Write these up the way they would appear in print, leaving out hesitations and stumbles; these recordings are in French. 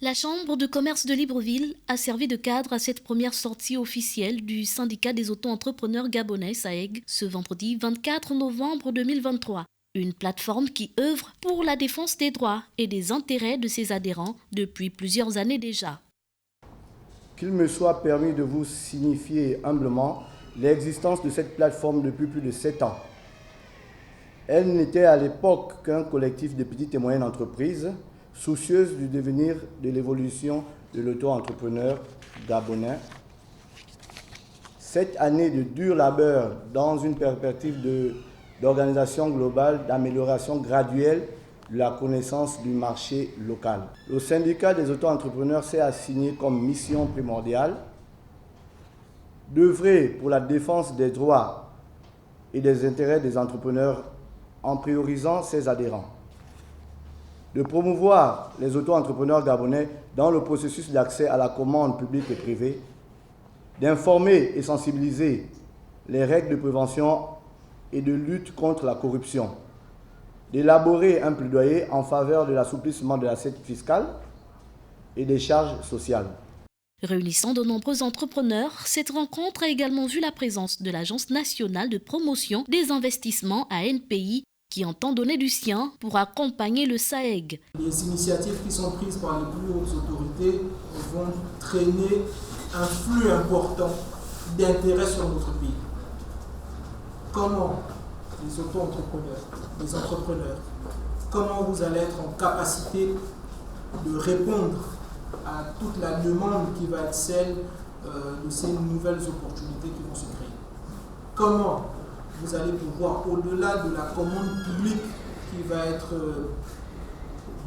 La Chambre de commerce de Libreville a servi de cadre à cette première sortie officielle du syndicat des auto-entrepreneurs gabonais SAEG ce vendredi 24 novembre 2023. Une plateforme qui œuvre pour la défense des droits et des intérêts de ses adhérents depuis plusieurs années déjà. Qu'il me soit permis de vous signifier humblement l'existence de cette plateforme depuis plus de 7 ans. Elle n'était à l'époque qu'un collectif de petites et moyennes entreprises soucieuses du devenir de l'évolution de l'auto-entrepreneur gabonais. 7 années de dur labeur dans une perspective d'organisation globale, d'amélioration graduelle de la connaissance du marché local. Le syndicat des auto-entrepreneurs s'est assigné comme mission primordiale d'œuvrer pour la défense des droits et des intérêts des entrepreneurs en priorisant ses adhérents, de promouvoir les auto-entrepreneurs gabonais dans le processus d'accès à la commande publique et privée, d'informer et sensibiliser les règles de prévention et de lutte contre la corruption, d'élaborer un plaidoyer en faveur de l'assouplissement de l'assiette fiscale et des charges sociales. Réunissant de nombreux entrepreneurs, cette rencontre a également vu la présence de l'Agence nationale de promotion des investissements ANPI qui entend donner du sien pour accompagner le SAEG. Les initiatives qui sont prises par les plus hautes autorités vont traîner un flux important d'intérêts sur notre pays. Comment les auto-entrepreneurs, les entrepreneurs, comment vous allez être en capacité de répondre à toute la demande qui va être celle de ces nouvelles opportunités qui vont se créer. Comment vous allez pouvoir, au-delà de la commande publique qui va être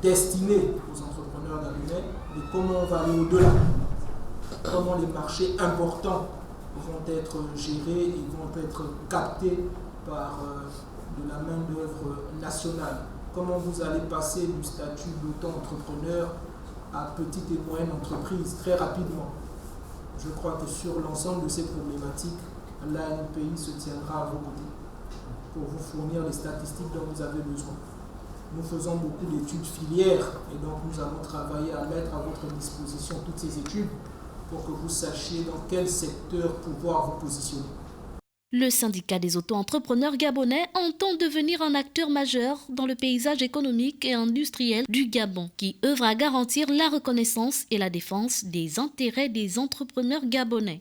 destinée aux entrepreneurs gabonais, mais comment on va aller au-delà, comment les marchés importants vont être gérés et vont être captés par de la main-d'œuvre nationale. Comment vous allez passer du statut d'auto-entrepreneur à petite et moyenne entreprise très rapidement. Je crois que sur l'ensemble de ces problématiques, l'ANPI se tiendra à vos côtés pour vous fournir les statistiques dont vous avez besoin. Nous faisons beaucoup d'études filières et donc nous allons travailler à mettre à votre disposition toutes ces études pour que vous sachiez dans quel secteur pouvoir vous positionner. Le syndicat des auto-entrepreneurs gabonais entend devenir un acteur majeur dans le paysage économique et industriel du Gabon, qui œuvre à garantir la reconnaissance et la défense des intérêts des entrepreneurs gabonais.